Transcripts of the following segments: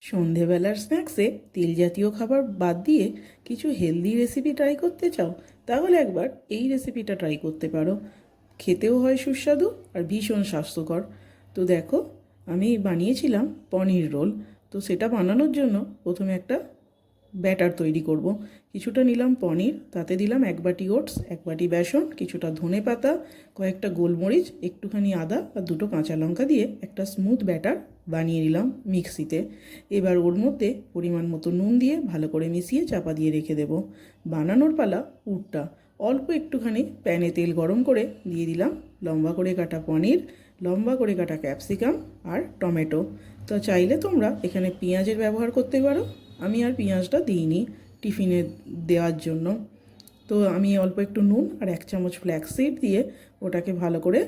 সন্ধেবেলার স্ন্যাক্সে তেল জাতীয় খাবার বাদ দিয়ে কিছু হেলদি রেসিপি ট্রাই করতে চাও, তাহলে একবার এই রেসিপিটা ট্রাই করতে পারো। খেতেও হয় সুস্বাদু আর ভীষণ স্বাস্থ্যকর। তো দেখো, আমি বানিয়েছিলাম পনির রোল। তো সেটা বানানোর জন্য প্রথমে একটা ব্যাটার তৈরি করব। কিছুটা নিলাম পনির, তাতে দিলাম 1 বাটি ওটস, 1 বাটি বেসন, কিছুটা ধনে পাতা, কয়েকটা গোলমরিচ, একটুখানি আদা আর 2টো কাঁচা লঙ্কা দিয়ে একটা স্মুথ ব্যাটার বানিয়ে নিলাম মিক্সিতে। এবার ওর মধ্যে পরিমাণ মতো নুন দিয়ে ভালো করে মিশিয়ে চাপা দিয়ে রেখে দেব। বানানোর পালা পুরটা। অল্প একটুখানি প্যানে তেল গরম করে দিয়ে দিলাম লম্বা করে কাটা পনির, লম্বা করে কাটা ক্যাপসিকাম আর টমেটো। তো চাইলে তোমরা এখানে পেঁয়াজের ব্যবহার করতে পারো, আমি আর পেঁয়াজটা দিইনি টিফিনে দেওয়ার জন্য। তো আমি অল্প একটু নুন আর 1 চামচ ফ্ল্যাক্সিড দিয়ে ওটাকে ভালো করে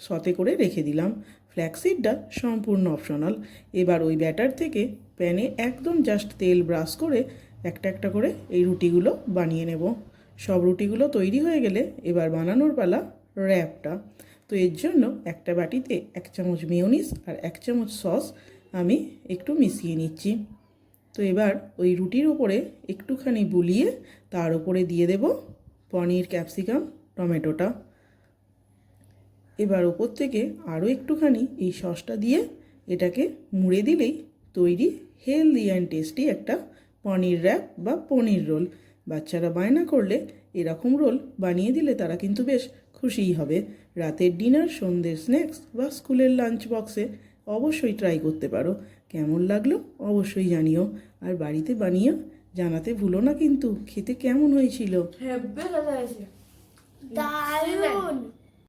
সতে করে রেখে দিলাম। ফ্ল্যাক্সিডটা সম্পূর্ণ অপশনাল। এবার ওই ব্যাটার থেকে প্যানে একদম জাস্ট তেল ব্রাশ করে একটা একটা করে এই রুটিগুলো বানিয়ে নেব। সব রুটিগুলো তৈরি হয়ে গেলে এবার বানানোর পালা র্যাপটা। তো এর জন্য একটা বাটিতে 1 চামচ মেয়োনিজ আর 1 চামচ সস আমি একটু মিশিয়ে নিচ্ছি। তো এবার ওই রুটির উপরে একটুখানি বুলিয়ে তার উপরে দিয়ে দেব পনির, ক্যাপসিকাম, টমেটোটা। এবার ওপর থেকে আরও একটুখানি এই সসটা দিয়ে এটাকে মুড়ে দিলেই তৈরি হেলদি অ্যান্ড টেস্টি একটা পনির র্যাপ বা পনির রোল। বাচ্চারা বায়না করলে এরকম রোল বানিয়ে দিলে তারা কিন্তু বেশ খুশিই হবে। রাতের ডিনার, সন্ধ্যের স্ন্যাক্স বা স্কুলের লাঞ্চ বক্সে অবশ্যই ট্রাই করতে পারো। কেমন লাগলো অবশ্যই জানিও, আর বাড়িতে বানিয়ে জানাতে ভুলো না কিন্তু খেতে কেমন হয়েছিল। দারুণ।